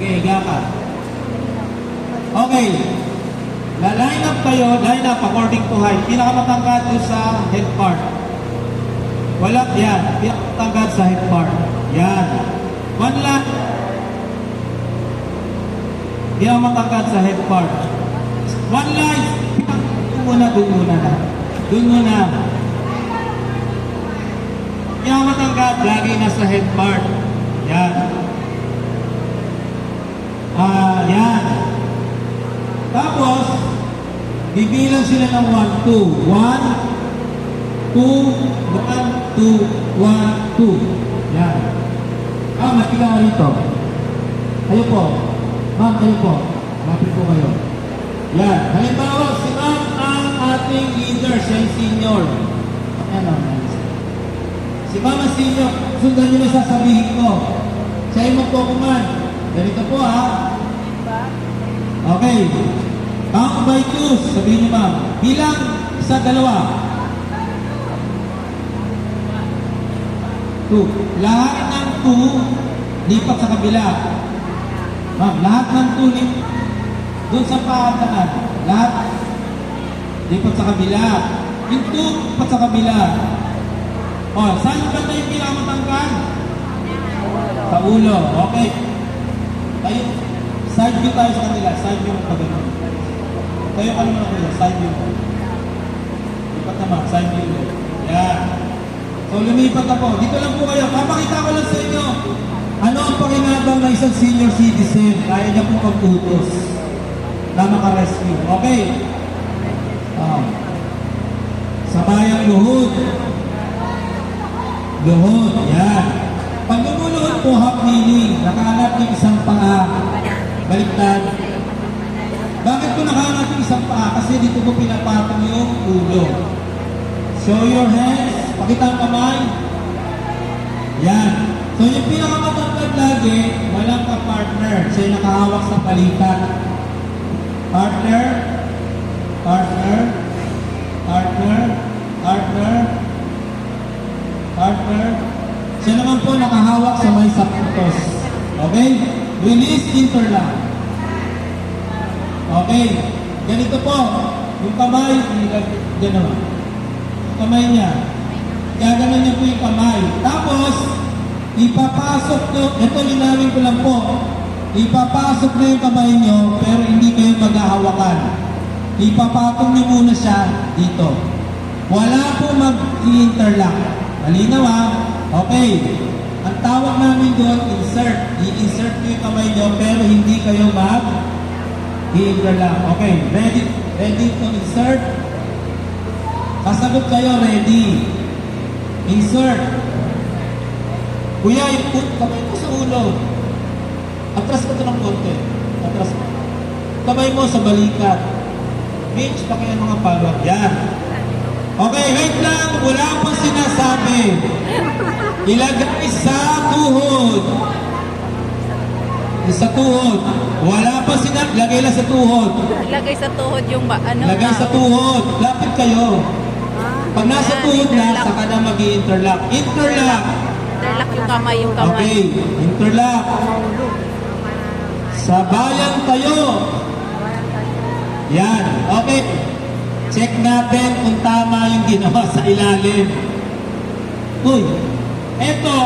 Okay, higa ka. Okay. Line up kayo, line up according to height. Pinakamatangkad doon sa head part. Wala, yan. Pinakamatangkad sa head part. Yan. One line. Pinakamatangkad sa head part. One line. Doon muna na. Doon muna. Pinakamatangkad, lagi nasa head part. Yan. Yan. Tapos, bibilang sila ng 1, 2. 1, 2, 1, 2, 1, 2. Yan. Matiga rito. Kayo po. Ma'am, kayo po. Lapit po kayo. Yan. Halimbawa, si ma'am ang ating leader, siya yung senior. Ayan o. Si ma'am ang senior, sundan nyo na sasabihin ko. Siya yung magpo-command. Ganito po ha. Okay. Count by 2, sabihin niyo ma'am. Bilang 1, 2. 2. Lahat ng 2, lipat sa kabila. Ma'am, lahat ng 2, doon sa paataan. Lahat, lipat sa kabila. Yung 2, lipat sa kabila. Saan ba tayo yung pinakamatangkad? Sa ulo. Okay. Tayo, side view tayo sa kanila. Side view ang pagano'n. Tayo ka naman ako yun. Side view. Lipat naman. Side view. Yan. So, lumipat ako. Dito lang po kayo. Papakita ko lang sa inyo. Ano ang pakinabang ng isang senior citizen? Kaya niya po mag-utos na makarescue. Okay. Sabayang luhod. Luhod. Yan. Pag lumuluhod po, half kneeling. Nakahanap yung isang paa. Baliktad. Bakit ko nakahanap yung isang paa? Kasi dito ko pinapatong yung ulo. Show your hands. Pakita ang kamay. Yan. So yung pinakamatangkad lagi, walang ka-partner. Siya yung nakahawak sa palitan. Partner. Partner. Partner. Partner. Partner. Siya naman po nakahawak sa may sapatos. Okay? Release, interlock. Okay. Ganito po. Yung kamay, gano'n. Yung kamay niya. Gaganon niya po yung kamay. Tapos, ipapasok nyo, ito linawin ko lang po. Ipapasok na yung kamay nyo, pero hindi kayo maghahawakan. Ipapatong nyo muna siya dito. Wala po mag-i-interlock. Malinaw ha? Okay. Ang tawag namin doon, insert. I-insert nyo yung kamay nyo, pero hindi kayo mag-i-interlock. Okay. Ready? Ready to insert? Kasagot kayo, ready. Insert. Kuya, i-put kamay mo sa ulo. Atras ka ito ng konti. Atras ka. Kamay mo sa balikat. Mitch, pakiyan mga palwag. Yan. Okay, wait lang. Wala pang sinasabi. Ilagay sa tuhod. Sa tuhod. Wala pa sinasabi. Lagay lang sa tuhod. Lagay sa tuhod yung ano. Lagay sa tuhod. Lapit kayo. Pag nasa tuhod na, saka na mag-i-interlock. Interlock. Interlock yung kamay, yung kamay. Okay, interlock. Sabayan tayo. Yan. Okay. Check natin kung tama yung ginawa sa ilalim. Uy, eto,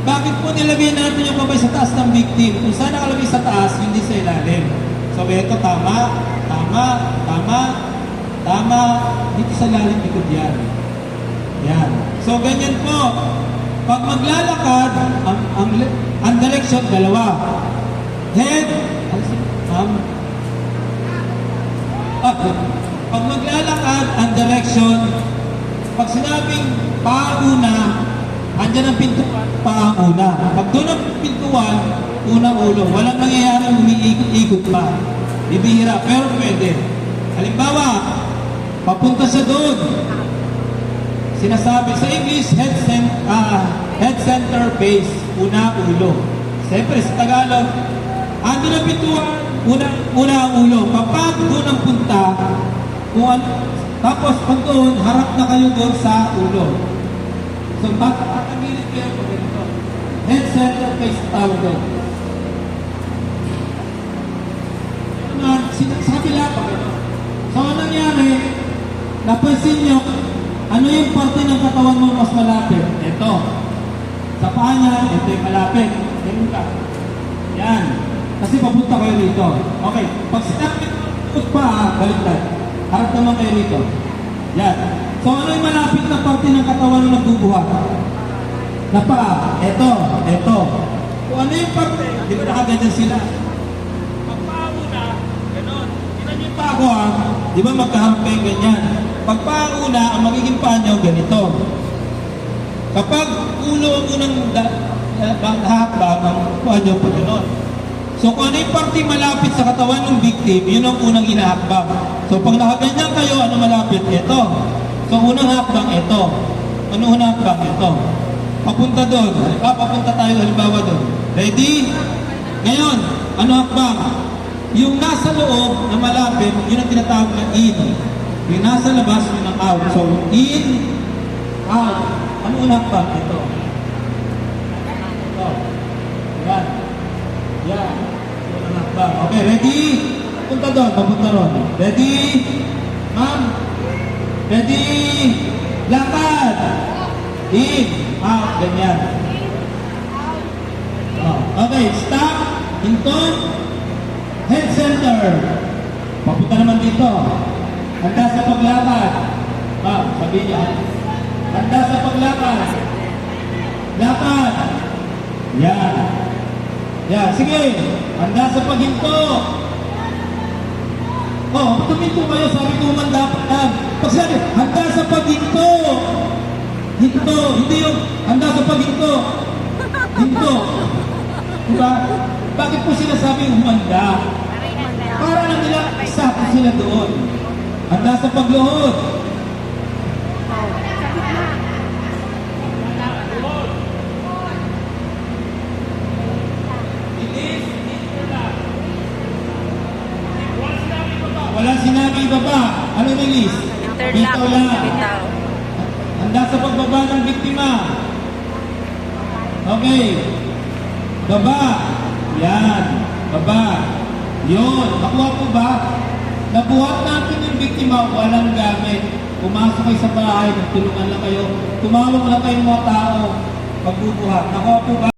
bakit po nilagay natin yung kamay sa taas ng victim? Kung saan nakalagay sa taas, hindi sa ilalim. So, eto, tama, tama, tama, tama, dito sa lalim likod yan. Yan. So, ganyan po. Pag maglalakad, ang direction, dalawa. Head, pag maglalakad, ang direction, pag sinabing pauna, andyan ang pintuan, pauna. Pag doon ang pintuan, unang ulo. Walang nangyayari, umiikot-ikot pa. Bibihira, pero pwede. Halimbawa, papunta siya doon. Sinasabi sa English, head center face, una ulo. Siyempre sa Tagalog, ando na pintuan, una ang ulo. Kapag doon ang punta, tapos pag doon, harap na kayo doon sa ulo. So, pagkakamilit kayo po ganito. Head center face tawag doon. kabila pa. So, ano nangyari? Napansin nyo, ano yung parte ng katawan mo mas malapit? Ito. Sa paa niya, ito yung malapit. Ganun ka. Yan. Kasi papunta kayo rito. Okay. Pag sinabi ko pa, baliktad. Harap naman kayo rito. Yan. So, ano yung malapit na parte ng katawan na nagbubuhat? Na paa. Ito. Ito. Kung ano yung parte, di ba nakaganyan sila? Pagpaa una, ganun. Tinan niyo pa ako ha. Di ba magkaharap kayo ganyan? Pagpaa una, ang magiging paa niyo ganito. Kapag ulo ang unang hakbang, ang paa niyo po ganun. So kung ano yung parte malapit sa katawan ng victim, yun ang unang hinahakbang. So pag nakaganyan kayo, ano malapit? Ito. So unang hakbang, ito. Ano unang hakbang? Ito. Papunta doon. Papunta tayo halimbawa doon. Ready? Ngayon, ano hakbang? Yung nasa loob na malapit, yun ang tinatawag na in. Yung nasa labas, yun ang out. So, in, out. Ano unang hakbang? Ito. Ito. Yan. Yan. Unang hakbang. Okay, ready? Papunta doon. Papunta doon. Ready? Ma'am? Ready? Lakad! In, out, ganyan. Oh, okay, stop, into, head center. Papunta naman dito. Handa sa paglakad. Sabi niya. Handa sa paglakad. Lakad. Yan. Yan, sige. Handa sa paghinto. Oh, tuminto kayo, sabi ko humanda pa lang. Pag sabi, handa sa paghinto. Hinto, hindi yung handa sa paghinto. Hinto. Diba? Bakit po sila sabing humanda? Para lang nila, sakto sila doon. Handa sa pagluhod. Wala sinabi baba. Ano release? Interlock. Bitaw lang. Bitaw. Handa sa pagbaba ng biktima. Okay. Baba. Yan. Baba. Yun. Nakuha po ba? Nabuhat natin yung biktima, walang gamit. Pumasok kayo sa bahay, nagtulungan lang kayo. Tumawag lang kayong mga tao. Pagbubuhat. Nakuha po ba?